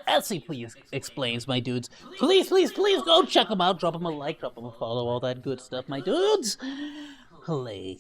SCP explains, my dudes. Please go check them out. Drop them a like, drop them a follow, all that good stuff, my dudes. Play.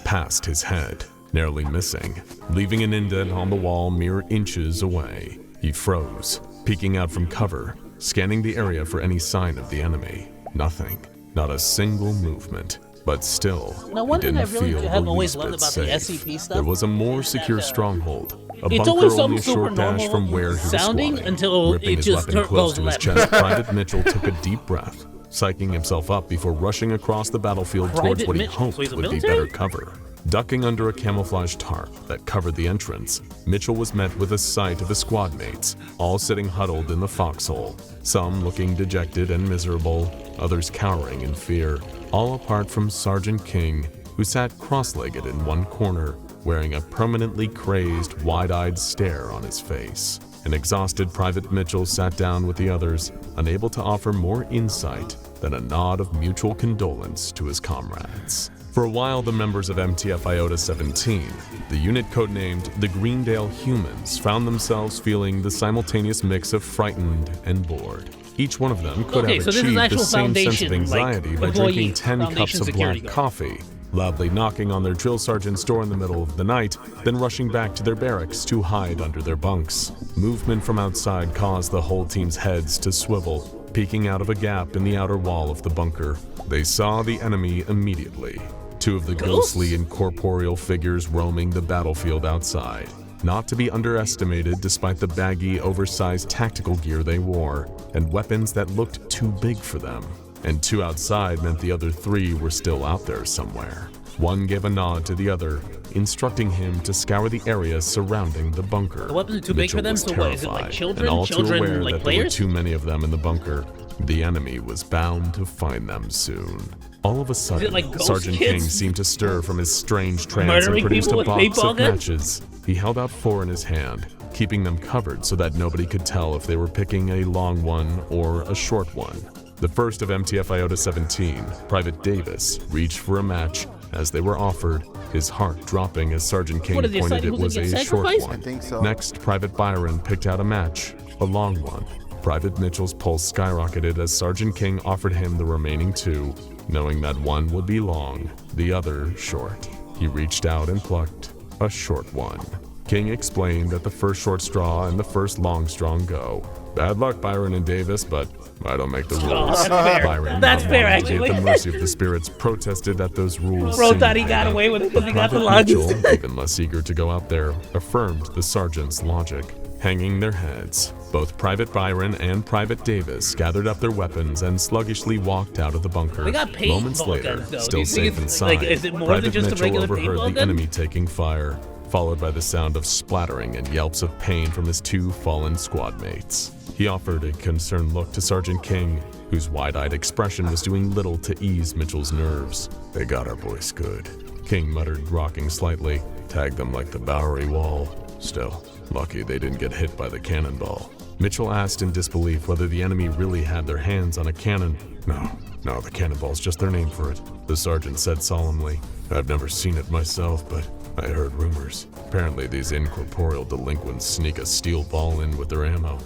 Past his head, narrowly missing, leaving an indent on the wall mere inches away. He froze, peeking out from cover, scanning the area for any sign of the enemy. Nothing. Not a single movement. But still, he didn't feel the least bit safe. There was a more secure stronghold. A bunker only a short dash from where he was squatting. Until Ripping his weapon close to his chest, Private Mitchell took a deep breath, psyching himself up before rushing across the battlefield towards what he hoped would be better cover. Ducking under a camouflage tarp that covered the entrance, Mitchell was met with a sight of his squad mates, all sitting huddled in the foxhole, some looking dejected and miserable, others cowering in fear, all apart from Sergeant King, who sat cross-legged in one corner, wearing a permanently crazed, wide-eyed stare on his face. An exhausted Private Mitchell sat down with the others, unable to offer more insight than a nod of mutual condolence to his comrades. For a while, the members of MTF Iota 17, the unit codenamed the Greendale Humans, found themselves feeling the simultaneous mix of frightened and bored. Each one of them could have achieved the same sense of anxiety by drinking 10 cups of black coffee, loudly knocking on their drill sergeant's door in the middle of the night, then rushing back to their barracks to hide under their bunks. Movement from outside caused the whole team's heads to swivel, peeking out of a gap in the outer wall of the bunker. They saw the enemy immediately. Two of the ghostly incorporeal figures roaming the battlefield outside, not to be underestimated despite the baggy, oversized tactical gear they wore, and weapons that looked too big for them. And two outside meant the other three were still out there somewhere. One gave a nod to the other, instructing him to scour the area surrounding the bunker. The weapons are too big for them, so what, is it like children? And all too aware like that players? There were too many of them in the bunker. The enemy was bound to find them soon. All of a sudden, like Sergeant King seemed to stir from his strange trance and produced a box of matches. He held out 4 in his hand, keeping them covered so that nobody could tell if they were picking a long one or a short one. The first of MTF Iota 17, Private Davis, reached for a match as they were offered, his heart dropping as Sergeant King pointed it was a short one. I think so. Next, Private Byron picked out a match, a long one. Private Mitchell's pulse skyrocketed as Sergeant King offered him the remaining 2, knowing that one would be long, the other short. He reached out and plucked a short one. King explained that the first short straw and the first long straw go. Bad luck, Byron and Davis, but I don't make the rules. Oh, that's fair. Byron, That's fair, actually. at the mercy of the spirits, protested that those rules. Bro thought he got away with it because he got the longest. Mitchell, even less eager to go out there, affirmed the sergeant's logic. Hanging their heads, both Private Byron and Private Davis gathered up their weapons and sluggishly walked out of the bunker. They got paintball Moments later, guns, though. Do still you think safe it's, inside, like, is it more Private than just a Mitchell regular overheard paintball the gun? enemy taking fire, followed by the sound of splattering and yelps of pain from his 2 fallen squad mates. He offered a concerned look to Sergeant King, whose wide-eyed expression was doing little to ease Mitchell's nerves. They got our boys good, King muttered, rocking slightly. Tagged them like the Bowery Wall. Still, lucky they didn't get hit by the cannonball. Mitchell asked in disbelief whether the enemy really had their hands on a cannon. No, the cannonball's just their name for it, the sergeant said solemnly. I've never seen it myself, but I heard rumors. Apparently these incorporeal delinquents sneak a steel ball in with their ammo.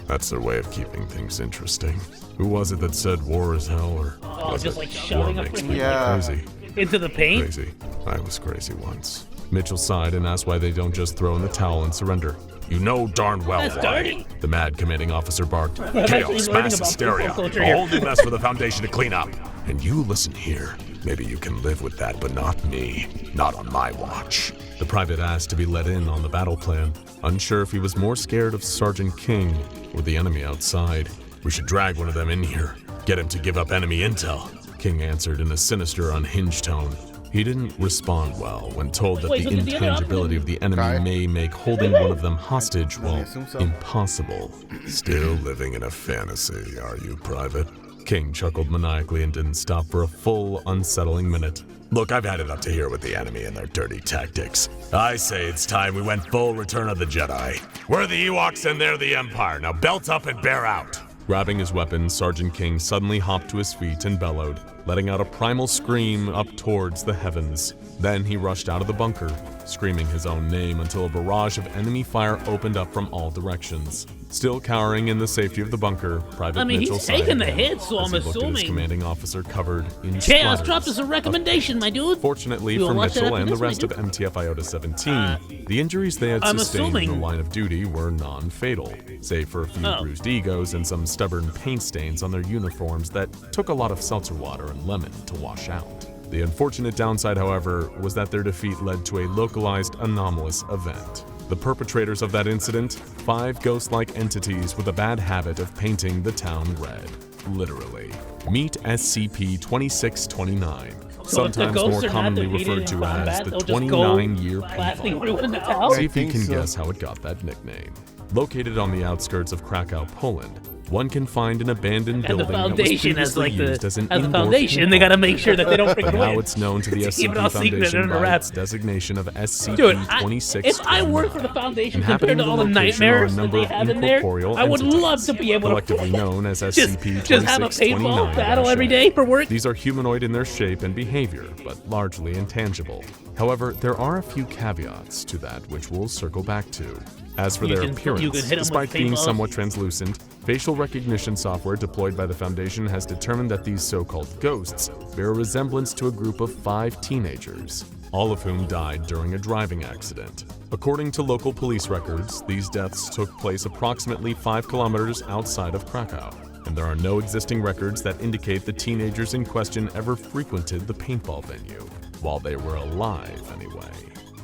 That's their way of keeping things interesting. Who was it that said war is hell, or was just it like war shoving a makes freaking- people Yeah. crazy? Into the paint? Crazy. I was crazy once. Mitchell sighed and asked why they don't just throw in the towel and surrender. You know darn well That's why. dirty. The mad commanding officer barked. actually Chaos, learning mass about hysteria. people culture A here. whole new mess for the Foundation to clean up. And you listen here. Maybe you can live with that, but not me. Not on my watch. The private asked to be let in on the battle plan, unsure if he was more scared of Sergeant King or the enemy outside. We should drag one of them in here. Get him to give up enemy intel, King answered in a sinister, unhinged tone. He didn't respond well when told that Wait, the so did the other intangibility of the enemy Guy? may make holding one of them hostage, well, assume so. impossible. Still living in a fantasy, are you, Private? King chuckled maniacally and didn't stop for a full, unsettling minute. Look, I've had it up to here with the enemy and their dirty tactics. I say it's time we went full Return of the Jedi. We're the Ewoks and they're the Empire. Now belt up and bear out. Grabbing his weapon, Sergeant King suddenly hopped to his feet and bellowed, letting out a primal scream up towards the heavens. Then he rushed out of the bunker, screaming his own name until a barrage of enemy fire opened up from all directions. Still cowering in the safety of the bunker, Private Mitchell he's taking the sighed hit, so I'm as he looked at his assuming. commanding officer covered in Chaos splatters dropped us a recommendation, my dude. Fortunately You for watch that Mitchell after and the this, my rest of dude? MTF Iota 17, the injuries they had I'm sustained in the assuming. line of duty were non-fatal, save for a few bruised egos and some stubborn paint stains on their uniforms that took a lot of seltzer water and lemon to wash out. The unfortunate downside, however, was that their defeat led to a localized anomalous event. The perpetrators of that incident, 5 ghost-like entities with a bad habit of painting the town red. Literally. Meet SCP-2629, sometimes more commonly referred to as the 29-year paintball. See if you can guess how it got that nickname. Located on the outskirts of Krakow, Poland, one can find an abandoned And the building foundation that was as like previously used as an the indoor foundation, they gotta make sure that they don't freaking Now win. it's known to the Keep it all SCP secret Foundation under by wraps. its designation of Dude, SCP-2629. if I worked for the foundation compared Inhabiting to the all the location are a nightmares that number they of have in there, incorporeal I would entities, love to be able to collectively known as just have a SCP-2629. paintball battle every day for work. These are humanoid in their shape and behavior, but largely intangible. However, there are a few caveats to that which we'll circle back to. As for their appearance, you can hit 'em with despite being paintballs. somewhat translucent, facial recognition software deployed by the Foundation has determined that these so-called ghosts bear a resemblance to a group of 5 teenagers, all of whom died during a driving accident. According to local police records, these deaths took place approximately 5 kilometers outside of Krakow, and there are no existing records that indicate the teenagers in question ever frequented the paintball venue, while they were alive anyway.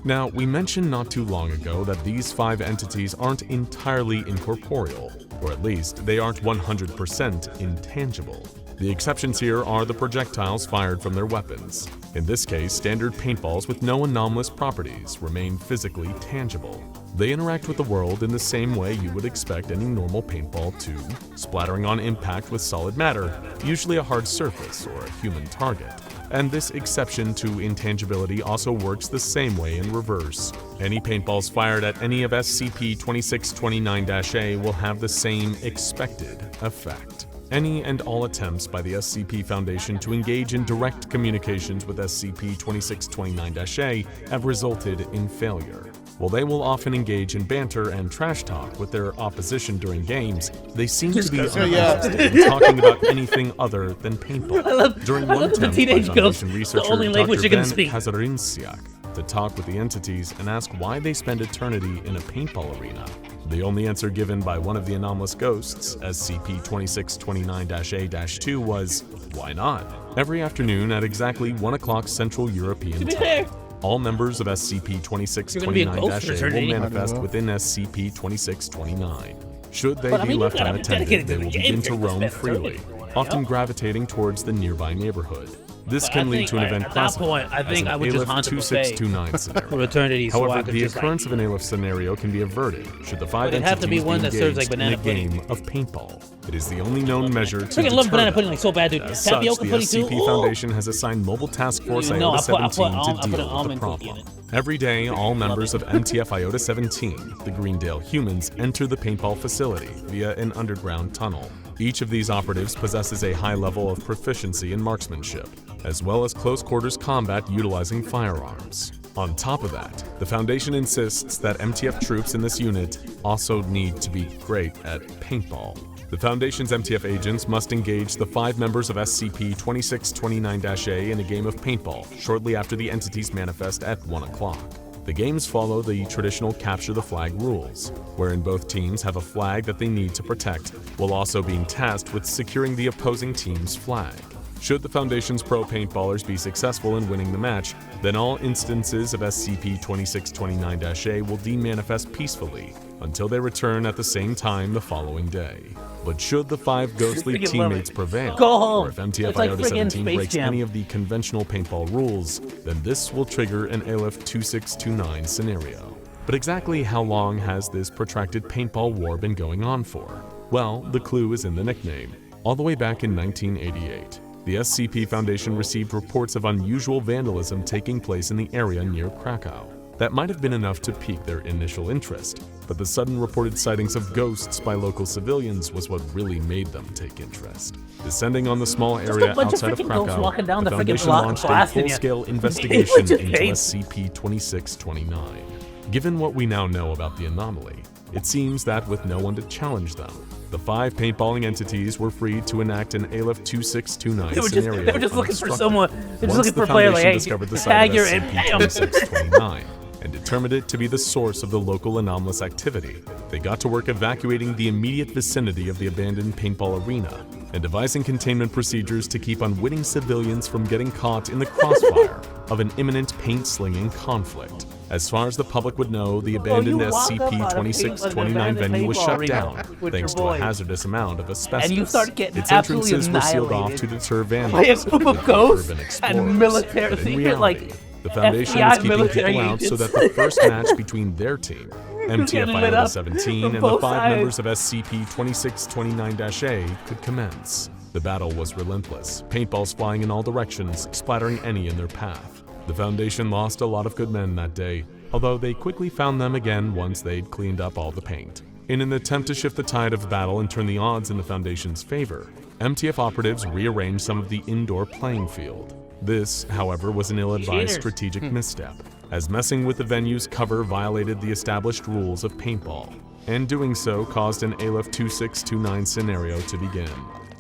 Now, we mentioned not too long ago that these 5 entities aren't entirely incorporeal, or at least they aren't 100% intangible. The exceptions here are the projectiles fired from their weapons. In this case, standard paintballs with no anomalous properties remain physically tangible. They interact with the world in the same way you would expect any normal paintball to, splattering on impact with solid matter, usually a hard surface or a human target. And this exception to intangibility also works the same way in reverse. Any paintballs fired at any of SCP-2629-A will have the same expected effect. Any and all attempts by the SCP Foundation to engage in direct communications with SCP-2629-A have resulted in failure. While they will often engage in banter and trash talk with their opposition during games, they seem to be uninterested in talking about anything other than paintball. During one attempt by Foundation researcher only language Dr. you can Van speak. Kazarinsiak to talk with the entities and ask why they spend eternity in a paintball arena, the only answer given by one of the anomalous ghosts, SCP-2629-A-2, was, why not? Every afternoon at exactly 1 o'clock Central European To be time, fair, all members of SCP-2629-A will manifest within SCP-2629. Should they be you left gotta be unattended, dedicated they to the will game begin for to it to roam spend freely, eternity. often gravitating towards the nearby neighborhood. This But can I lead think, to an event at that classified point, I think as I an would just Aleph haunt the buffet 2629 scenario. for eternity, so I However, could the just occurrence of an Aleph scenario can be averted should the 5 But it'd have to be entities one that serves like engaged in banana a pudding. game of paintball. It is the only known measure to freaking love deter banana them. pudding like so bad, dude. As such, Tapioca the pudding too. SCP Ooh. Foundation has assigned Mobile Task Force No, Iota I put 17 an to deal with the almond cookie problem. in it. Every day, all members of MTF Iota 17, the Greendale humans, enter the paintball facility via an underground tunnel. Each of these operatives possesses a high level of proficiency in marksmanship, as well as close quarters combat utilizing firearms. On top of that, the Foundation insists that MTF troops in this unit also need to be great at paintball. The Foundation's MTF agents must engage the 5 members of SCP-2629-A in a game of paintball shortly after the entities manifest at 1 o'clock. The games follow the traditional capture the flag rules, wherein both teams have a flag that they need to protect, while also being tasked with securing the opposing team's flag. Should the Foundation's pro paintballers be successful in winning the match, then all instances of SCP-2629-A will demanifest peacefully until they return at the same time the following day. But should the 5 ghostly Freaking teammates love it. prevail, Go home. or if MTF It's like Iota friggin' 17 Space breaks Jam. any of the conventional paintball rules, then this will trigger an Aleph 2629 scenario. But exactly how long has this protracted paintball war been going on for? Well, the clue is in the nickname. All the way back in 1988, the SCP Foundation received reports of unusual vandalism taking place in the area near Krakow. That might have been enough to pique their initial interest, but the sudden reported sightings of ghosts by local civilians was what really made them take interest. Descending on the small area outside of Krakow, the Foundation launched a full-scale investigation into SCP-2629. Given what we now know about the anomaly, it seems that with no one to challenge them, the 5 paintballing entities were free to enact an ALF-2629 scenario. They were just looking for someone. They're just looking for a player like, hey, discovered the site of SCP-2629 and determined it to be the source of the local anomalous activity, they got to work evacuating the immediate vicinity of the abandoned paintball arena and devising containment procedures to keep unwitting civilians from getting caught in the crossfire of an imminent paint-slinging conflict. As far as the public would know, the abandoned SCP-2629 venue was shut down thanks to a hazardous amount of asbestos. And you start getting its entrances were sealed off to deter vandalism. By a group of ghosts and military secret, like, the Foundation is keeping people out so that the first match between their team, MTF-IOTA-17, and the 5 members of SCP-2629-A could commence. The battle was relentless, paintballs flying in all directions, splattering any in their path. The Foundation lost a lot of good men that day, although they quickly found them again once they'd cleaned up all the paint. In an attempt to shift the tide of battle and turn the odds in the Foundation's favor, MTF operatives rearranged some of the indoor playing field. This, however, was an ill-advised strategic misstep, as messing with the venue's cover violated the established rules of paintball, and doing so caused an ALF-2629 scenario to begin.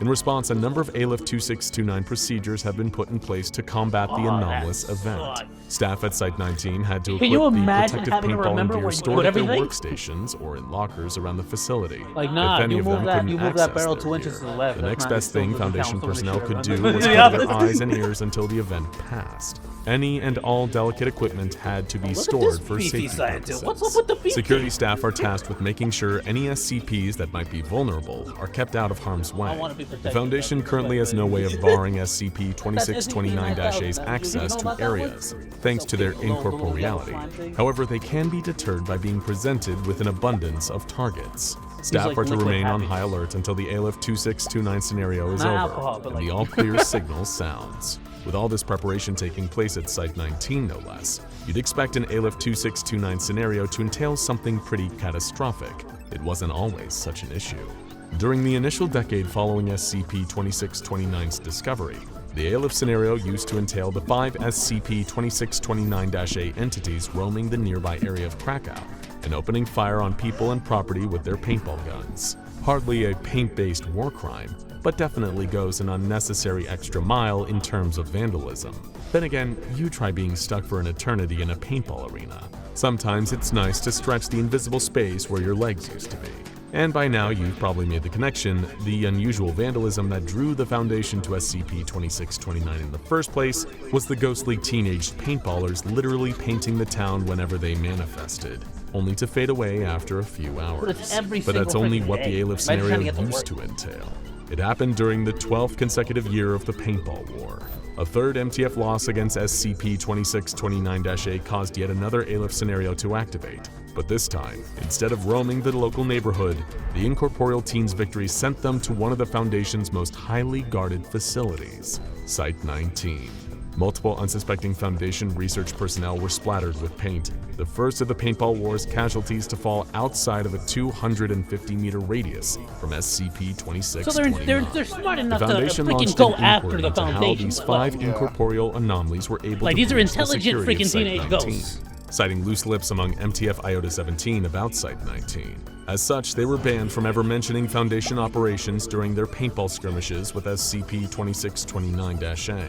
In response, a number of ALF-2629 procedures have been put in place to combat the anomalous event. Staff at Site-19 had to equip the protective paintballing gear stored at their workstations or in lockers around the facility. Like, nah, if any of them couldn't access barrel their 2 inches to the left. the next best thing Foundation personnel could do was cover their eyes and ears until the event passed. Any and all delicate equipment had to be stored for safety purposes. What's up with the beefy? Security staff are tasked with making sure any SCPs that might be vulnerable are kept out of harm's way. The Foundation currently has no way of barring SCP-2629-A's access to areas, thanks to their incorporeality. However, they can be deterred by being presented with an abundance of targets. Staff are to remain on high alert until the ALF-2629 scenario is over and the all-clear signal sounds. With all this preparation taking place at Site-19 no less, you'd expect an ALF-2629 scenario to entail something pretty catastrophic. It wasn't always such an issue. During the initial decade following SCP-2629's discovery, the ALF scenario used to entail the 5 SCP-2629-A entities roaming the nearby area of Krakow and opening fire on people and property with their paintball guns. Hardly a paint-based war crime, but definitely goes an unnecessary extra mile in terms of vandalism. Then again, you try being stuck for an eternity in a paintball arena. Sometimes it's nice to stretch the invisible space where your legs used to be. And by now you've probably made the connection, the unusual vandalism that drew the Foundation to SCP-2629 in the first place was the ghostly teenage paintballers literally painting the town whenever they manifested, only to fade away after a few hours. But that's only what the ALF scenario used to entail. It happened during the 12th consecutive year of the Paintball War. A third MTF loss against SCP-2629-A caused yet another ALF scenario to activate. But this time, instead of roaming the local neighborhood, the incorporeal team's victory sent them to one of the Foundation's most highly guarded facilities, Site-19. Multiple unsuspecting Foundation research personnel were splattered with paint, the first of the Paintball War's casualties to fall outside of a 250-meter radius from SCP-2629. So they're smart enough to Foundation freaking go after the Foundation. How these 5 incorporeal anomalies were able to these are breach the intelligent security of freaking teenage Site-19, ghosts. citing loose lips among MTF-IOTA-17 about Site-19. As such, they were banned from ever mentioning Foundation operations during their paintball skirmishes with SCP-2629-A.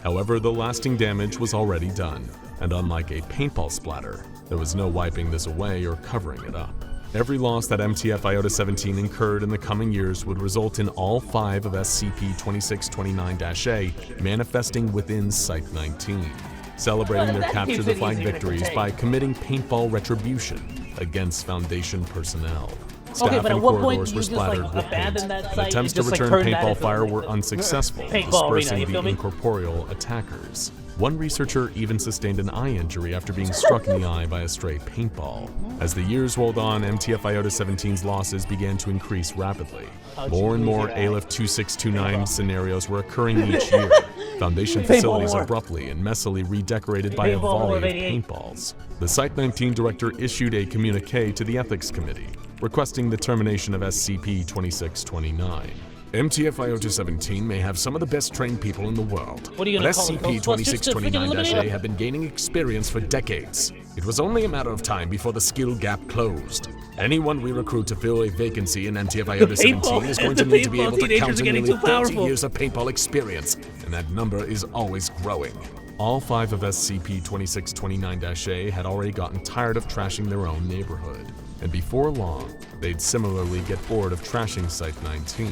However, the lasting damage was already done, and unlike a paintball splatter, there was no wiping this away or covering it up. Every loss that MTF-IOTA-17 incurred in the coming years would result in all 5 of SCP-2629-A manifesting within Site-19, celebrating their capture-the-flag victories by committing paintball retribution against Foundation personnel. Staff and corridors were splattered with paint, and attempts to return paintball fire were unsuccessful, dispersing the incorporeal attackers. One researcher even sustained an eye injury after being struck in the eye by a stray paintball. As the years rolled on, MTF-IOTA-17's losses began to increase rapidly. More and more ALF-2629 scenarios were occurring each year, Foundation Paintball facilities war. abruptly and messily redecorated by a Paintball war volley of of 88. paintballs. The Site-19 director issued a communique to the Ethics Committee, requesting the termination of SCP-2629. MTF-IO-217 may have some of the best trained people in the world, What are you but gonna call it, Ghostbusters to freaking eliminate SCP-2629-A them? have been gaining experience for decades. It was only a matter of time before the skill gap closed. Anyone we recruit to fill a vacancy in MTF-IO-217 is going to need to be able to count nearly 30 years of paintball experience, and that number is always growing. All 5 of SCP-2629-A had already gotten tired of trashing their own neighborhood, and before long, they'd similarly get bored of trashing Site-19.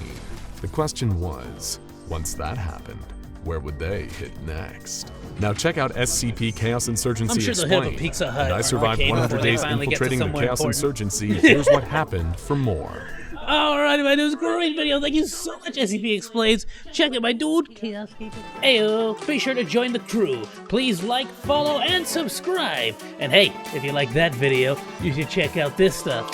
The question was, once that happened, where would they hit next? Now check out SCP Chaos Insurgency I'm sure they'll hit Explained. a Pizza Hut And I or survived arcade 100 before they days finally get to infiltrating the somewhere Chaos important. Insurgency. Here's what happened for more. Alright, man, it was a great video. Thank you so much, SCP Explains. Check it, my dude. Chaos Keeper. Ayoo. Be sure to join the crew. Please like, follow, and subscribe. And hey, if you like that video, you should check out this stuff.